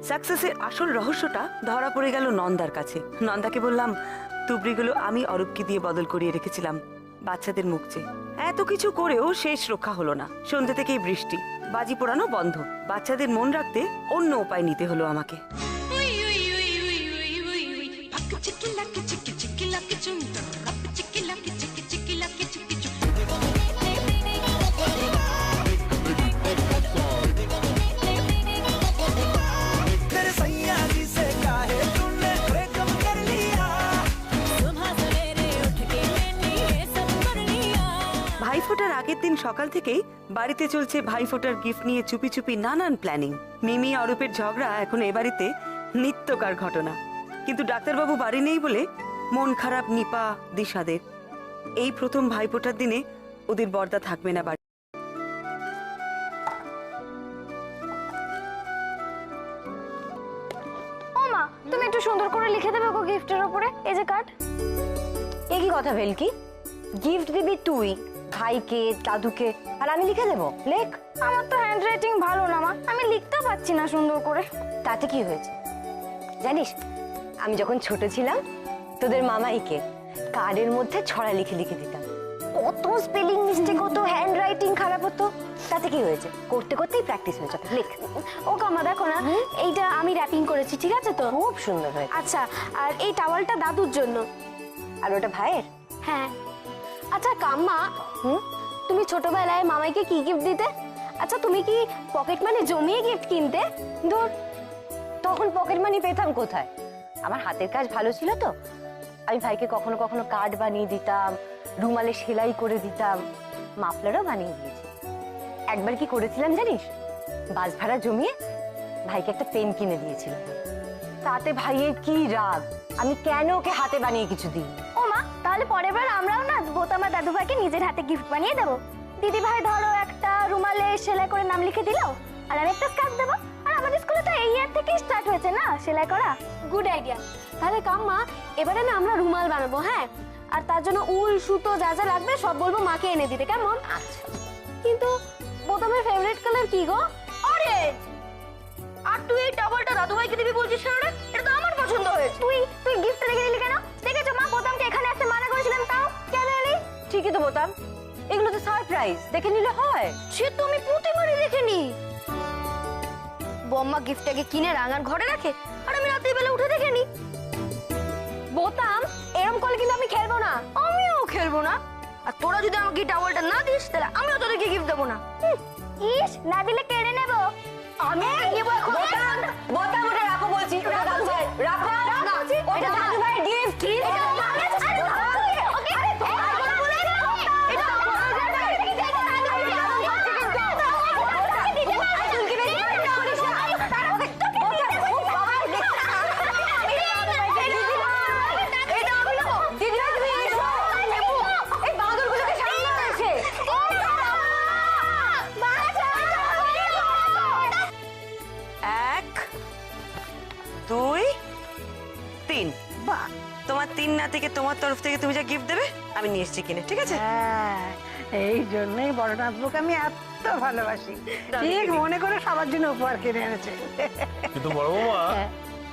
সাকসেসের আসল রহস্যটা ধরা পড়ে গেল নন্দার কাছে। নন্দাকে বললাম, তুবড়িগুলো আমি অরূপকে দিয়ে বদল করিয়ে রেখেছিলাম বাচ্চাদের মুখ চেয়ে। এত কিছু করেও শেষ রক্ষা হলো না। সন্ধ্যে থেকেই বৃষ্টি, বাজি পোড়ানো বন্ধ। বাচ্চাদের মন রাখতে অন্য উপায় নিতে হলো আমাকে। ভাইফোঁটার আগের দিন সকাল থেকেই বাড়িতে চলছে ভাইফোঁটার গিফট নিয়ে চুপি চুপি নানান প্ল্যানিং। মিমি অরূপের ঝগড়া এখন এ বাড়িতে নিত্যকার ঘটনা। কিন্তু ডাক্তারবাবু বাড়ি নেই বলে মন খারাপ নিপা দিশাদের। এই প্রথম ভাইফোঁটার দিনে ওদের বর্দা থাকবে না বাড়ি। ও মা, তুমি একটু সুন্দর করে লিখে দেবে গো গিফটের উপরে, এই যে কার্ড। একই কথা ভেলকি, গিফট দিবি তুই ভাইকে দাদুকে, আর আমি লিখে দেবো? লেখ। আমার তো হ্যান্ড রাইটিং ভালো না মা, আমি লিখতে পারছি না সুন্দর করে। তাতে কি হয়েছে জানিস, আমি যখন ছোট ছিলাম তোদের মামাইকে কার্ডের মধ্যে ছড়া লিখে লিখে দিতাম। কত স্পেলিং মিস্টেক হতো, হ্যান্ড রাইটিং খারাপ হতো। তাতে কি হয়েছে, করতে করতেই প্র্যাকটিস হয়েছে। লেখ। ও কামা দেখো না, এইটা আমি র্যাপিং করেছি, ঠিক আছে তো? খুব সুন্দর হয়েছে। আচ্ছা, আর এই টাওয়ালটা দাদুর জন্য। আর ওটা ভাইয়ের? হ্যাঁ। আচ্ছা কাম্মা, তুমি ছোটবেলায় মামাইকে কি গিফট দিতে? আচ্ছা, তুমি কি পকেট মানি জমিয়ে গিফট কিনতে? ধর, তখন পকেট মানি পেতাম কোথায়? আমার হাতের কাজ ভালো ছিল তো, আমি ভাইকে কখনো কখনো কার্ড বানিয়ে দিতাম, রুমালে সেলাই করে দিতাম, মাফলারও বানিয়ে দিয়েছি। একবার কি করেছিলাম জানিস, বাস ভাড়া জমিয়ে ভাইকে একটা পেন কিনে দিয়েছিলাম। তাতে ভাইয়ের কি রাগ, আমি কেন ওকে হাতে বানিয়ে কিছু দিই। ও মা, তাহলে পরের বার আমরাও না বোতামা দাদু ভাইকে নিজের হাতে গিফট বানিয়ে দেবো। দিদি ভাই ধরো একটা রুমালে সেলাই করে নাম লিখে দিল, আর আমি একটা স্কার্ফ দেবো। আর আমাদের স্কুলে তো এই ইয়ার থেকেই স্টার্ট হয়েছে না সেলাই করা। Good idea. তাহলে কাম্মা, এবারে না আমরা রুমাল বানাবো, হ্যাঁ? আর তার জন্য উল সুতো যা যা লাগবে সব বলবো মাকে এনে দিতে, কেমন? আচ্ছা। কিন্তু বোতামের ফেভারিট কালার কি গো? অরেঞ্জ। আর তুই এই টাওয়ালটা দাদু ভাইকে দিবি বলছিস না রে? এটা তো আমার পছন্দ হয়েছে। তুই গিফট রেখে দিলি কেন? দেখেছো মা, বোতামকে এখানে আসতে মানা করেছিলাম, তাও কেন এলি? ঠিকই তো বোতাম, এগুলো তো সারপ্রাইজ, দেখে নিলে হয়। সে তো আমি প্রতিবারই দেখিনি। বম্মা গিফটটাকে কিনে রাঙার ঘরে রাখে, আর আমি রাতের বেলা উঠে দেখিনি। বোতাম, এরম করলে কিন্তু আমি খেলবো না। আমিও খেলবো না। আর তোরা যদি আমাকে টাওয়ালটা না দিস, তাহলে আমিও তোদেরকে গিফট দেবো না। ইস, না দিলে কেড়ে নেবো। আমি নেবো এখন। বোতাম ওটা রাখো বলছি, ওটা দাদু ভাই রাখো। ওটা দাদু ভাইয়ের গিফট। তোমার 3 নাতিকে তোমার তরফ থেকে তুমি যা গিফট দেবে আমি নিয়ে এসেছি কিনে, ঠিক আছে? এই জন্যই বড়নাথবুকে আমি এত ভালোবাসি, ঠিক মনে করে সবার জন্য উপহার কিনে এনেছে। কিন্তু বড় বৌমা,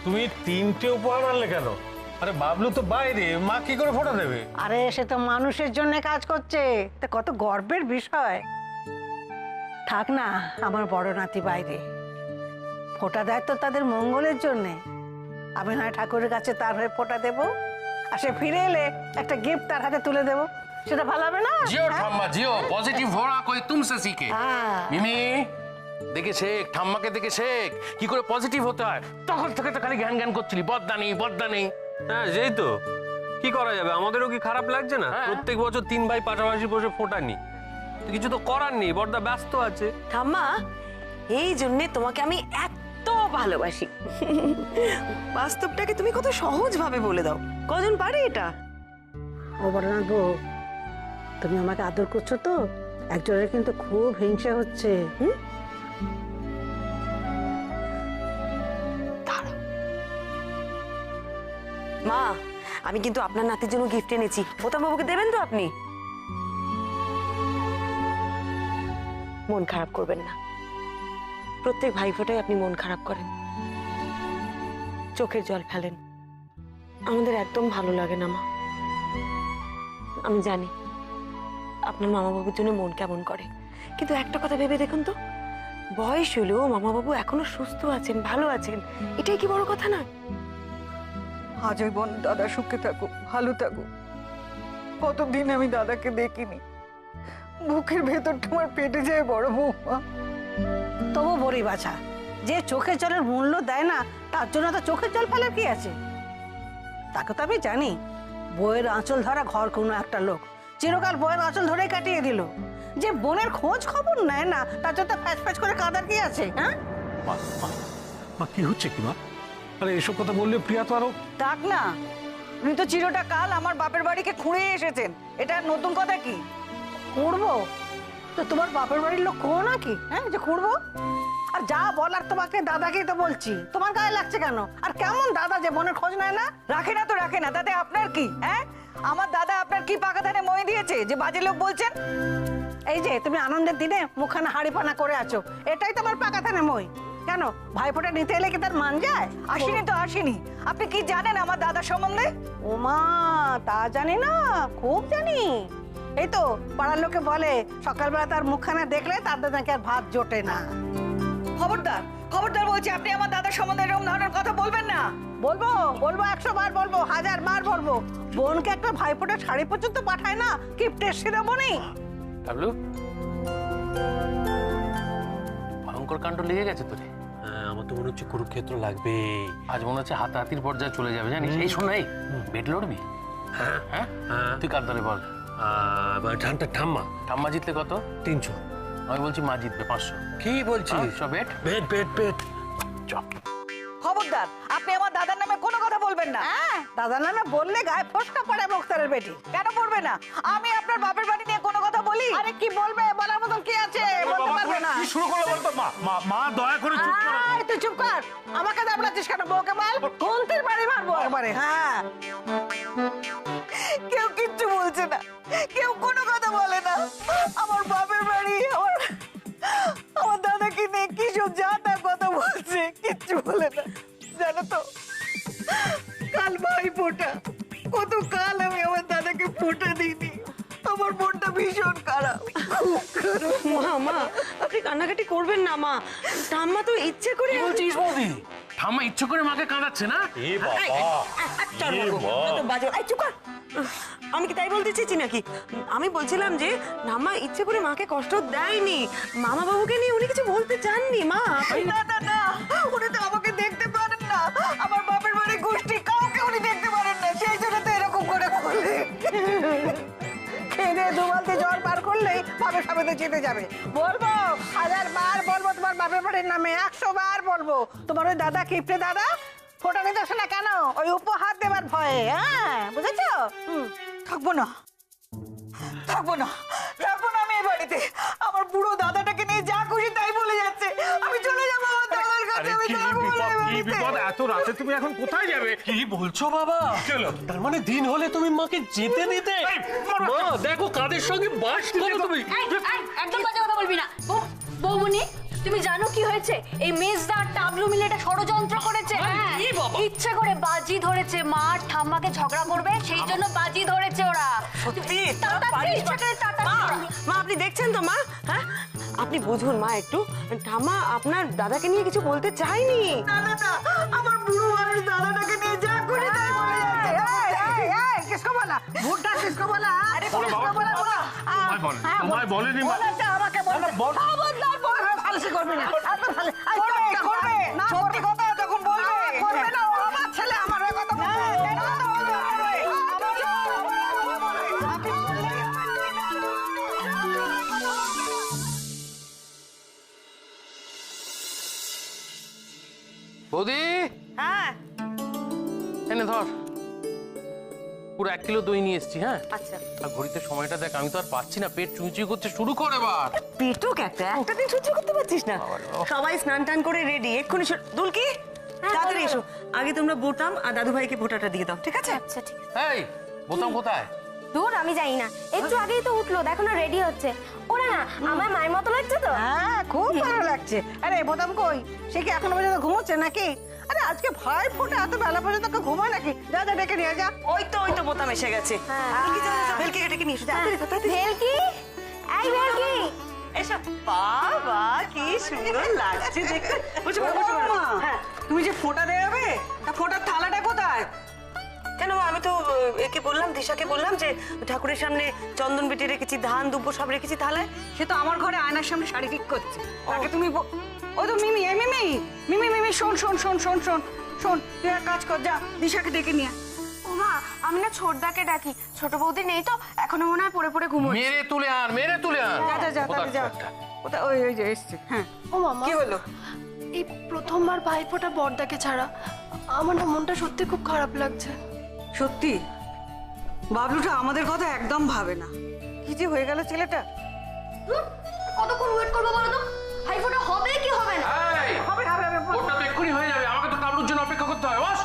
তুমি 3টে উপহার আনলে কেন? আরে বাবলু তো বাইরে, মা কি করে ফোঁটা দেবে? আরে সে তো মানুষের জন্য কাজ করছে, তা কত গর্বের বিষয়। থাক না, আমার বড় নাতি বাইরে, ফোঁটা দেয় তো তাদের মঙ্গলের জন্যে। আমি নয় ঠাকুরের কাছে তার হয়ে ফোঁটা দেবো, আর সে ফিরে এলে একটা গিফট তার হাতে তুলে দেবো, সেটা ভালো হবে না? जियो ठाम्मा जियो, पॉजिटिव होना कोई तुमसे सीखे। मिमी দেখে শেখ, ঠাম্মাকে দেখে শেখ কি করে পজিটিভ হতে হয়। তখন থেকে তো খালি জ্ঞান জ্ঞান করছিলি, বদলা নেই। হ্যাঁ সেই তো, কি করা যাবে, আমাদেরও কি খারাপ লাগছে না? প্রত্যেক বছর 3 ভাই পাশাপাশি বসে ফোঁটা নি, কিছু তো করার নেই, বড়দা ব্যস্ত আছে। ঠাম্মা, এই জন্য তোমাকে আমি এত ভালোবাসি। বাস্তবটাকে তুমি কত সহজ ভাবে বলে দাও, কজন পারে এটা? ও বড়নাথবু, তুমি আমাকে আদর করছো তো, একজনের কিন্তু খুব হিংসে হচ্ছে। মা, আমি কিন্তু আপনার নাতির জন্য গিফট এনেছি, বোতাম বাবুকে দেবেন তো আপনি? মন খারাপ করবেন না। প্রত্যেক ভাইফোঁটায় আপনি মন খারাপ করেন, চোখের জল ফেলেন। আমাদের একদম ভালো লাগে না মা। আমি জানি আপনার মামাবাবুর জন্য মন কেমন করে, কিন্তু একটা কথা ভেবে দেখুন তো, বয়স হলেও মামাবাবু এখনো সুস্থ আছেন, ভালো আছেন, এটাই কি বড় কথা না? আজীবন দাদা সুখে থাকুক, ভালো থাকুক। কতদিন আমি দাদাকে দেখিনি, বুকের ভেতরটা আমার পেটে যায় বড় বৌমা। তবু বড়ি বাছা, যে চোখের জলের মূল্য দেয় না তার জন্য তো চোখের জল ফেলার কি আছে? তাকে তো আমি জানি, বইয়ের আঁচল ধরা ঘর কোনো একটা লোক চিরকাল বইয়ের আঁচল ধরে কাটিয়ে দিল। যে বোনের খোঁজ খবর নেয় না তার জন্য ফ্যাচ ফ্যাচ করে কাঁদার কি আছে? হ্যাঁ মা কি হচ্ছে কি মা? আরে এসব কথা বললে প্রিয়া তো আরো। থাক না, উনি তো চিরটা কাল আমার বাপের বাড়িকে খুঁড়ে এসেছেন, এটা আর নতুন কথা কি? খুঁড়বো তো তোমার বাপের বাড়ির লোক খো নাকি? হ্যাঁ যে খুঁড়বো? আর যা বলার তোমাকে দাদাকেই তো বলছি, তোমার গায়ে লাগছে কেন? আর কেমন দাদা যে বোনের খোঁজ নেয় না? রাখে না তো রাখে না, তাতে আপনার কি? হ্যাঁ, আমার দাদা আপনার কি পাকা ধানে মই দিয়েছে যে বাজে লোক বলছেন? এই যে তুমি আনন্দের দিনে মুখখানা হাড়িপানা করে আছো, এটাই তোমার পাকা থানে মই। কেন ভাইফোঁটা নিতে এলে কি তার মান যায়? আসেনি তো আসেনি। আপনি কি জানেন আমার দাদা সম্বন্ধে? ওমা, তা জানি না, খুব জানি। এই তো পাড়ার লোকে বলে সকালবেলা তার মুখখানা দেখলে তার নাকি আর ভাত জোটে না। খবরদার খবরদার বলছি, আপনি আমার দাদা সম্বন্ধে এরকম ধরনের কথা বলবেন না। বলবো বলবো, 100 বার বলবো, 1000 বার বলবো। বোনকে একটা ভাইফোঁটা শাড়ি পর্যন্ত পাঠায় না, কিপ্টের শিরোমণি। বাবলু, ভয়ঙ্কর কাণ্ড লেগে গেছে তোরে। হ্যাঁ, আমার তো মনে হচ্ছে কুরুক্ষেত্র লাগবে। আজ মনে হচ্ছে হাতাহাতির পর্যায়ে চলে যাবে, জানিস? এই শোন, এই বেট লড়বি? হ্যাঁ হ্যাঁ, হ্যাঁ। তুই কার দলে বল? ঠাম্মা ঠাম্মা জিতলে কত? 300। আমি বলছি মা জিতবে 500। কি বলছিস? সব বেট বেট বেট বেট। খবরদার, আপনি আমার দাদার নামে কোনো কথা বলবেন না। হ্যাঁ, দাদা নামে বললে গায়ে ফসকা পড়ে মুখতারের বেটি। কেন পড়বে না? আমি আপনার বাপের বাড়ি নিয়ে কোনো কথা বলি? আরে কি বলবে, বলার মতন কি আছে? বলতে পারবে না। কি শুরু করলো বলতো? মা মা মা দয়া করে চুপ করো। আয়, তুই চুপ কর। আমাকে দাবড়াচ্ছিস কেন? বউকে বল, কোনটির বাড়ি মারবো একবারে। হ্যাঁ, কেউ কিচ্ছু বলছে না, কেউ কোনো কথা বলে না। আমার বাপের বাড়ি আমার দাদাকে নিয়ে কি সব যা তা কথা বলছে, কিচ্ছু বলে না। জানো তো, কাল ভাই ফোঁটা, কত কাল আমি আমার দাদাকে ফোঁটা দিইনি। আমার মনটা ভীষণ খারাপ, খুব খারাপ। মা মা আপনি কান্নাকাটি করবেন না মা, ঠাম্মা তো ইচ্ছে করে বলছিস বৌদি? ঠাম্মা ইচ্ছে করে মাকে কাঁদাচ্ছে না? এ বাবা, আমি কি তাই বলতে চেয়েছি নাকি? আমি বলছিলাম যে ঠাম্মা ইচ্ছে করে মাকে কষ্ট দেয়নি, মামা বাবুকে নিয়ে উনি কিছু বলতে চাননি। মা না না না, উনি তো আমাকে দেখতে পারেন না, আমার বাপের বাড়ি গোষ্ঠী কাউকে উনি দেখতে পারেন না, সেই জন্য তো এরকম করে বলে। খেয়ে দুবালতে জল পার করলেই বাপের সামনে চেপে যাবে। বলবো 1000 বার বলবো তোমার বাপের বাড়ির নামে, 100 বার বলবো। তোমার ওই দাদা কিপটে দাদা ফোঁটা নিতে আসে না কেন? ওই উপহার দেবার ভয়ে। হ্যাঁ, বুঝেছো? থাকবো না, থাকবো না, থাকবো না আমি এই বাড়িতে। আমার বুড়ো দাদাটাকে নিয়ে যা খুশি তাই বলে যাচ্ছে। আমি চলে যাবো আমার দাদার কাছে, আরে আমি কি থাকবো না বিপদ, এই কি বাড়িতে। বিপদ! এত রাতে তুমি এখন কোথায় যাবে? কি বলছো বাবা? চলো। তার মানে দিন হলে তুমি মাকে যেতে দিতে? এই, মারো। মা দেখো কাদের সঙ্গে বাস করো তুমি। একদম বাজে কথা বলবি না। বৌমনি, তুমি জানো কি হয়েছে? এই মেজদা আর টাবলু মিলে এটা ষড়যন্ত্র করেছে। কি বাবা? ইচ্ছে করে বাজি ধরেছে, মা আর ঠাম্মাকে ঝগড়া করবে সেই জন্য বাজি ধরেছে ওরা। সত্যি? তাতাচ্ছে, ইচ্ছে করে তাতাচ্ছে ওরা। মা আপনি দেখছেন তো মা? হ্যাঁ, আপনি বুঝুন মা একটু, ঠাম্মা আপনার দাদাকে নিয়ে কিছু বলতে চাইনি। না না না, আমার বুড়ো মানুষ দাদাটাকে নিয়ে যা খুশি তাই বলে যাচ্ছে। কিসকো বলা? ভুট্টা কিসকো বলা? আরে কিসকো বলা? তোমায় বলে, তোমায় বলেনি মা। বলেছে আমাকে বলবে। খবরদার বলবে, ফালসি করবি না। করবে, করবে, সত্যি কথা যখন বলবে। করবে না, ও আমার ছেলে, আমার ওই কথা বলবে। বৌদি, হ্যাঁ এনে ধর, পুরো 1 কিলো দই নিয়ে এসেছি। হ্যাঁ, আচ্ছা, আর ঘড়িতে সময়টা দেখ, আমি তো আর পাচ্ছি না, পেট চুঁচুই করতে শুরু কর এবার। পেটুক একটা দিন সহ্য করতে পারছিস না? সবাই স্নান টান করে রেডি, এক্ষুনি দুলকি তাড়াতাড়ি এসো। আগে তোমরা বোতাম আর দাদু ভাইকে ফোঁটাটা দিয়ে দাও, ঠিক আছে? আচ্ছা ঠিক। এই বোতাম কোথায়? দূর, আমি জানি না, একটু আগেই তো উঠলো, দেখো না রেডি হচ্ছে। ওরা না আমার মায়ের মতো লাগছে তো। খুব ভালো লাগছে। আরে বোতাম কই, সে কি এখনো পর্যন্ত ঘুমোচ্ছে নাকি? আরে আজকে ভাই ফোটা, এত বেলা পর্যন্ত কেউ ঘুমায় নাকি? যা যা ডেকে নিয়ে যা। ওই তো বোতাম এসে গেছে। ভেলকি, যা, যা, যা, ভেলকিকে ডেকে নিয়ে এসো, তাড়াতাড়ি, তাড়াতাড়ি। ভেলকি, এই ভেলকি, এসো। বাবা কি সুন্দর লাগছে দেখতে। বসে পড়ো, বসে পড়ো। হ্যাঁ, তুমি যে ফোঁটা দেবে, তা ফোঁটার থালাটা কোথায়? কেন আমি তো একে বললাম, দিশাকে বললাম যে ঠাকুরের সামনে চন্দন বেটে রেখেছি, ধান দুব্বো সব রেখেছি থালায়। সে তো আমার ঘরে আয়নার সামনে শাড়ি ঠিক করছে। তাকে তুমি ওই তো মিমি, এই মিমি, মিমি, মিমি, শোন শোন শোন শোন শোন শোন, তুই এক কাজ কর, যা দিশাকে ডেকে নিয়ে আয়। ও মা, আমি না ছোটদাকে ডাকি, ছোট বৌদি নেই তো, এখনো মনে হয় পড়ে পড়ে ঘুমোচ্ছে। মেরে তুলে আন, মেরে তুলে আন। যা যা যা, তাহলে যা। কোথাকারটা। ওটা ওই ওই যে এসছে। হ্যাঁ, ও মামা, কি হলো? এই প্রথমবার ভাইফোঁটা বড়দাকে ছাড়া আমার না মনটা সত্যি খুব খারাপ লাগছে। সত্যি বাবলুটা আমাদের কথা একদম ভাবে না। কি যে হয়ে গেল ছেলেটা। কতক্ষণ ওয়েট করবো বলো তো? ভাইফোঁটা হবে কি হবে না? এই, হবে হবে হবে। ওটা তো এক্ষুনি হয়ে যাবে, আমাকে তো কাবলুর জন্য অপেক্ষা করতে হয়। বস,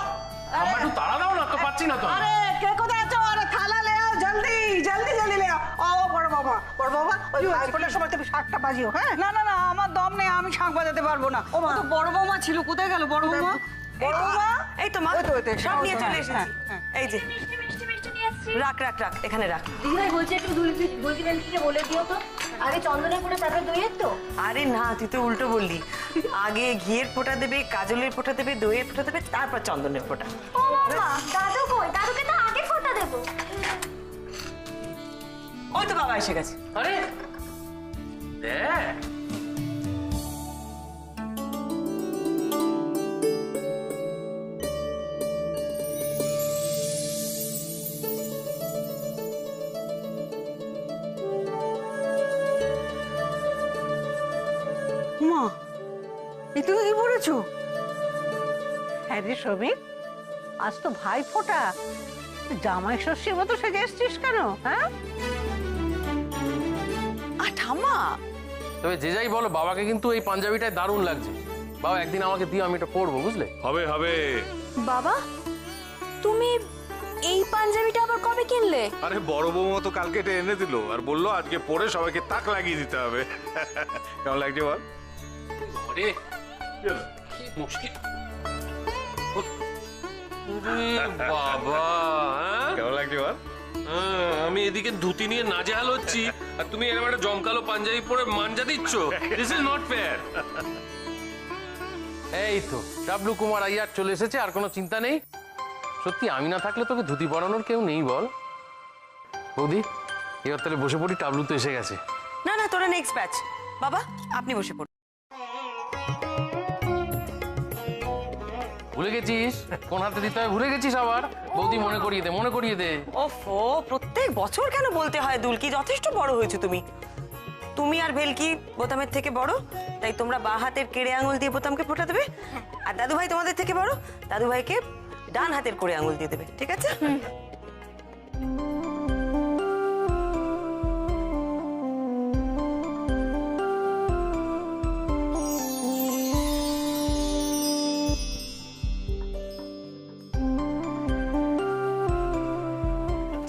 আমার একটু তাড়া দাও না, তো পাচ্ছি না তো। আরে কে কোথায় আছো? আরে থালা লে আও, জলদি জলদি জলদি লে আও। ও বড় বাবা, বড় বাবা, ওই ভাইফোঁটার সময় তুমি শাকটা বাজিও। হ্যাঁ, না না না, আমার দম নেই, আমি শাক বাজাতে পারবো না। ও তো বড় বৌমা ছিল, কোথায় গেল বড় বৌমা? বড় বৌমা, এই তো মা, ওই তো, ওই তো, সব নিয়ে চলে হ্যাঁ, এসেছি। হ্যাঁ। এই যে মিষ্টি মিষ্টি নিয়ে এসছি। রাখ রাখ রাখ, এখানে রাখ। দিদিভাই বলছি একটু বলছি ভেলকিকে বলে দিও তো, আগে চন্দনের পরে তারপরে দইয়ের তো। আরে না, তুই তো উল্টো বললি। আগে ঘিয়ের ফোঁটা দেবে, কাজলের ফোঁটা দেবে, দইয়ের ফোঁটা দেবে, তারপর চন্দনের ফোঁটা। ও মামা, দাদু কই? দাদুকে তো আগে ফোঁটা দেবো। ওই তো বাবা এসে গেছে। আরে দেখ, মা, এই তুমি কি পড়েছো? হ্যাঁ রে সমীর, আজ তো ভাই ফোটা, জামাই ষষ্ঠীর মতো সেজে এসছিস কেন? হ্যাঁ, আর ঠাম্মা, তবে যে যাই বলো, বাবাকে কিন্তু এই পাঞ্জাবিটায় দারুণ লাগছে। বাবা একদিন আমাকে দিও, আমি এটা পরবো, বুঝলে? হবে হবে। বাবা, তুমি এই পাঞ্জাবিটা আবার কবে কিনলে? আরে বড় বৌমা তো কালকে এটা এনে দিল আর বললো আজকে পরে সবাইকে তাক লাগিয়ে দিতে হবে। কেমন লাগছে বল? আরে কি মুশকিল। বাবা, হ্যাঁ? কেমন লাগছে বল? আমি এদিকে ধুতি নিয়ে নাজেহাল হচ্ছি আর তুমি এরকম একটা জমকালো পাঞ্জাবি পরে মাঞ্জা দিচ্ছ। This is not fair. এই তো ডাবলু কুমার আইয়ার চলে এসেছে, আর কোনো চিন্তা নেই। সত্যি আমি না থাকলে তোকে ধুতি পরানোর কেউ নেই বল। বৌদি, এবার তাহলে বসে পড়ি, টাবলু তো এসে গেছে। না না, তোরা নেক্সট ব্যাচ। বাবা আপনি বসে পড়ুন। ভুলে গেছিস কোন হাতে দিতে হয়? ভুলে গেছিস আবার? বৌদি মনে করিয়ে দে, মনে করিয়ে দে। ওফো, প্রত্যেক বছর কেন বলতে হয় দুলকি? যথেষ্ট বড় হয়েছো তুমি। তুমি আর ভেলকি বোতামের থেকে বড়, তাই তোমরা বাঁ হাতের কেড়ে আঙুল দিয়ে বোতামকে ফোঁটা দেবে। আর দাদু ভাই তোমাদের থেকে বড়, দাদু ভাইকে ডান হাতের করে আঙুল দিয়ে দেবে, ঠিক আছে?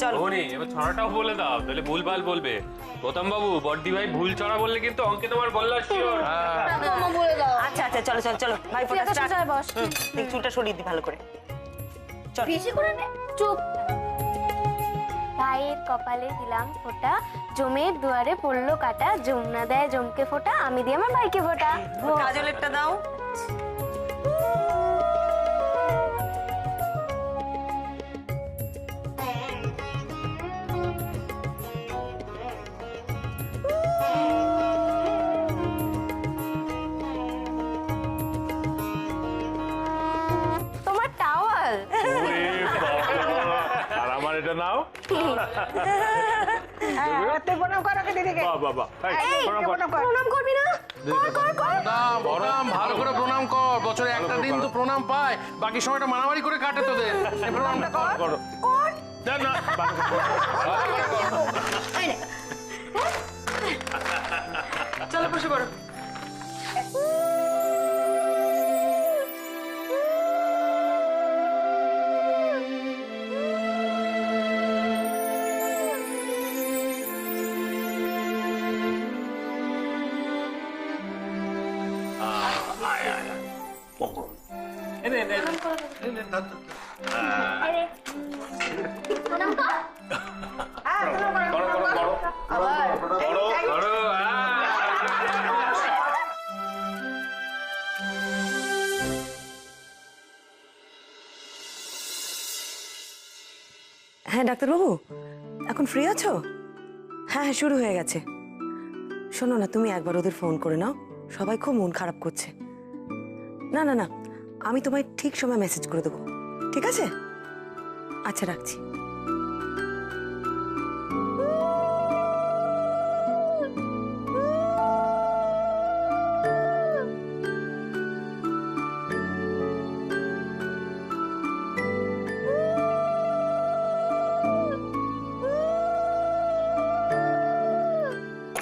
চলো। ওনি, এবার ছড়াটাও বলে দাও, তাহলে ভুলভাল বলবে। গৌতম বাবু, বড়দি ভাই ভুল ছড়া বললে কিন্তু অঙ্কে তোমার বললা শিওর। মামা বলে দাও। আচ্ছা আচ্ছা, চলো চলো চলো, ভাই ফোঁটা তুই একা স্টার্ট। সোজায় বস। দেখ চুলটা সরিয়ে দি ভালো করে। চল। বেশি করে নে। চুপ। ভাইয়ের কপালে দিলাম ফোঁটা, জমের দুয়ারে পড়লো কাটা, যমুনা দেয় জমকে ফোঁটা, আমি দিয়ে আমার ভাইকে ফোঁটা। কাজলেরটা দাও। তোমার টাওয়াল। আর আমার এটা নাও। তুই প্রণাম কর ওকে দিদিকে। বাবা, এই, প্রণাম করবি না? প্রণাম, প্রণাম, ভালো করে প্রণাম কর। বছরে একটা দিন তো প্রণাম পায়, বাকি সময়টা মারামারি করে কাটে তোদের। এই প্রণামটা কর। করো। না, না, চলো বসে পড়ো। মঙ্গল। হ্যাঁ ডাক্তারবাবু, এখন ফ্রি আছো? হ্যাঁ হ্যাঁ, শুরু হয়ে গেছে। শোনো না, তুমি একবার ওদের ফোন করে নাও, সবাই খুব মন খারাপ করছে। না না না, আমি তোমায় ঠিক সময় মেসেজ করে দেবো, ঠিক আছে? আচ্ছা, রাখছি।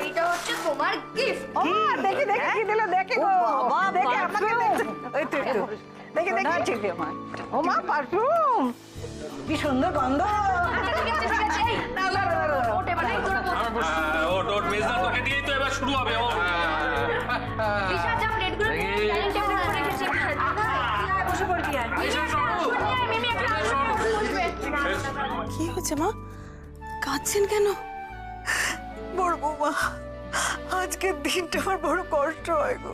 এটা হচ্ছে তোমার গিফট। ও মা, দেখি দেখি কি দিল, দেখি গো। দেখি আমাকে দেখি। এই তো এই তো। দেখি দেখি ঠিক আছে মা। ও মা, পারফিউম কি সুন্দর গন্ধ। ঠিক আছে ঠিক আছে। এই না না না না, না। ওটা মানে ওর মেজদা তোকে দিয়েই তো এবার শুরু হবে। বিশাল যা প্লেটগুলো ডাইনিং টেবিলে করে রেখেছে। বসে পড়বি আর। মিমি একটা বসবে। কি হয়েছে মা? কাঁদছেন কেন? বড় বৌমা, আজকের দিনটা আমার বড় কষ্ট হয় গো,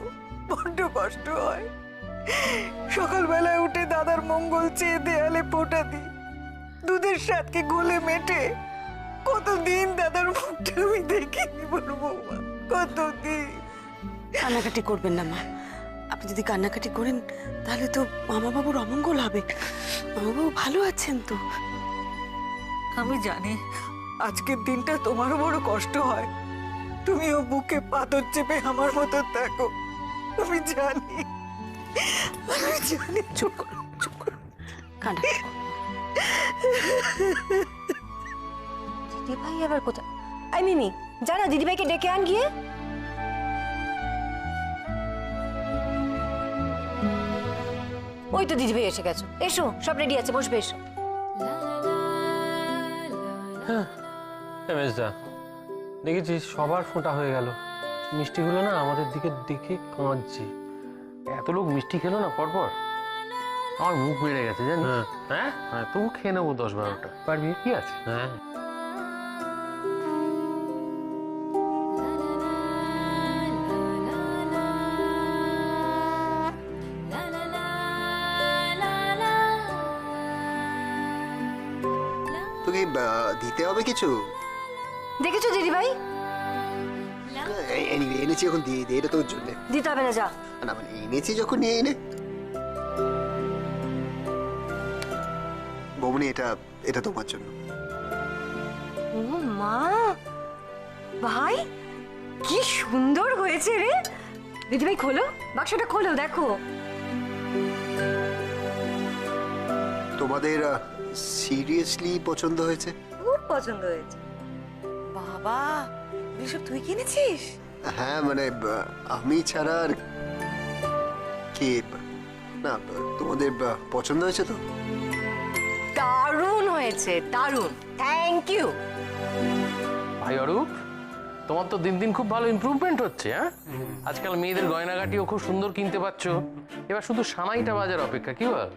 বড্ড কষ্ট হয়। সকালবেলায় উঠে দাদার মঙ্গল চেয়ে দেয়ালে ফোঁটা দিই, দুধের স্বাদকে গলে মেটে কতদিন দাদার মুখটা আমি দেখিনি বড় বৌমা, কতদিন। কান্নাকাটি করবেন না মা, আপনি যদি কান্নাকাটি করেন তাহলে তো মামাবাবুর অমঙ্গল হবে। মামাবাবু ভালো আছেন তো? আমি জানি আজকের দিনটা তোমারও বড় কষ্ট হয়, তুমিও বুকে পাথর চেপে আমার মতো থাকো, আমি জানি, আমি জানি। চুপ করো, চুপ করো, কান্না। দিদি ভাই আবার কোথায়? আই মিমি, জানা দিদি ভাইকে ডেকে আন গিয়ে। ওই তো দিদি ভাই এসে গেছো, এসো, সব রেডি আছে, বসবে, এসো। মেজদা, দেখেছিস সবার ফোঁটা হয়ে গেল, মিষ্টিগুলো না আমাদের দিকে দেখে কাঁদছে। এত লোক মিষ্টি খেলো না পরপর, আমার মুখ বেড়ে গেছে জানিস। হ্যাঁ হ্যাঁ, তবু খেয়ে নেবো 10-12টা। পারবি? কি আছে? হ্যাঁ। তোকে দিতে হবে কিছু? দেখেছো দিদি ভাই? Anyway, এনেছি, এখন দিয়ে দে, এটা তোর জন্য। দিতে হবে না, যা। না মানে এনেছি যখন নিয়ে এনে। বৌমনি, এটা এটা তোমার জন্য। ও মা, ভাই কি সুন্দর হয়েছে রে। দিদি ভাই খোলো, বাক্সটা খোলো, দেখো। তোমাদের সিরিয়াসলি পছন্দ হয়েছে? খুব পছন্দ হয়েছে। বাবা, এসব তুই কিনেছিস? হ্যাঁ মানে আমি ছাড়া আর কে? না, তোমাদের পছন্দ হয়েছে তো? দারুণ হয়েছে, দারুণ, থ্যাংক ইউ। ভাই অরূপ, তোমার তো দিন দিন খুব ভালো ইমপ্রুভমেন্ট হচ্ছে। হ্যাঁ, আজকাল মেয়েদের গয়নাগাটিও খুব সুন্দর কিনতে পারছো, এবার শুধু সানাইটা বাজার অপেক্ষা, কি বল?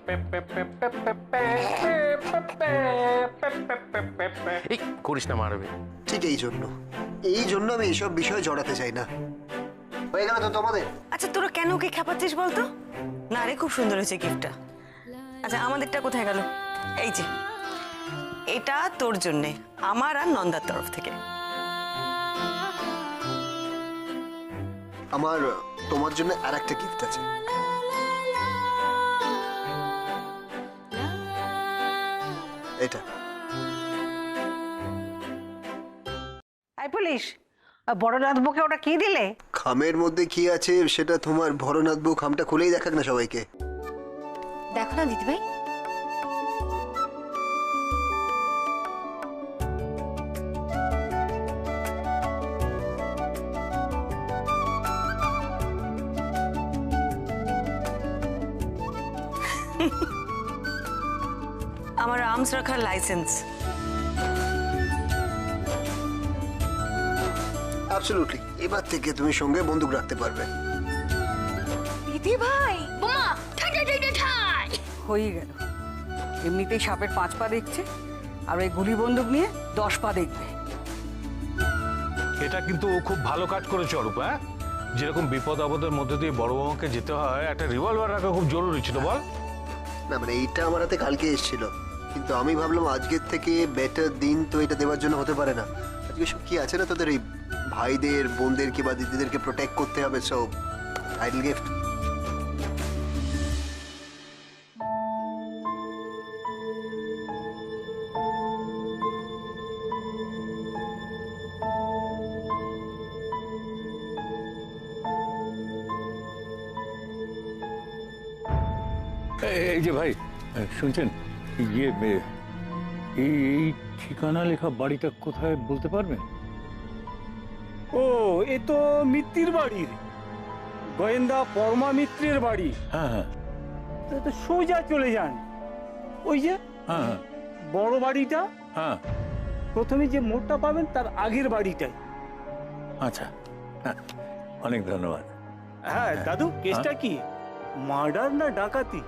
এই করিস না, মারবে। ঠিক এই জন্য আমি এইসব বিষয়ে জড়াতে চাই না। হয়ে গেল তো তোমাদের? আচ্ছা, তোরা কেন ওকে খেপাচ্ছিস বলতো? না রে, খুব সুন্দর হয়েছে গিফটটা। আচ্ছা, আমাদেরটা কোথায় গেল? এই যে, এটা তোর জন্যে, আমার আর নন্দার তরফ থেকে। আমার তোমার জন্য আর একটা গিফট আছে। এটা। এই পুলিশ, বড় নাথবুকে ওটা কি দিলে? খামের মধ্যে কি আছে সেটা তোমার ভরনাথ বউ খামটা খুলেই দেখাক না সবাইকে। দেখো না দিদি ভাই। আমার আর্মস রাখার লাইসেন্স। অ্যাবসলিউটলি, এবার থেকে তুমি সঙ্গে বন্দুক রাখতে পারবে। দিদি ভাই, বোমা হয়ে গেল, এমনিতেই সাপের 5 পা দেখছে, আর ওই গুলি বন্দুক নিয়ে 10 পা দেখবে। এটা কিন্তু খুব ভালো কাজ করেছে অরূপ। হ্যাঁ, যেরকম বিপদ আপদের মধ্যে দিয়ে বড় বৌমাকে যেতে হয়, একটা রিভলভার রাখা খুব জরুরি ছিল, বল? না মানে এইটা আমার হাতে কালকে এসেছিল, কিন্তু আমি ভাবলাম আজকের থেকে বেটার দিন তো এটা দেওয়ার জন্য হতে পারে না। আজকে সব কি আছে না, তোদের এই ভাইদের বোনদেরকে বা দিদিদেরকে প্রোটেক্ট করতে হবে, সো টাইটেল গিফট। এই যে ভাই, শুনছেন? ইয়ে এই এই ঠিকানা লেখা বাড়িটা কোথায় বলতে পারবেন? ও, এ তো মিত্তির বাড়ির, গোয়েন্দা পরমা মিত্রের বাড়ি। হ্যাঁ হ্যাঁ তো সোজা চলে যান, ওই যে হ্যাঁ হ্যাঁ বড় বাড়িটা, হ্যাঁ। প্রথমে যে মোড়টা পাবেন তার আগের বাড়িটাই। আচ্ছা, হ্যাঁ, অনেক ধন্যবাদ। হ্যাঁ দাদু, কেসটা কি, মার্ডার না ডাকাতি?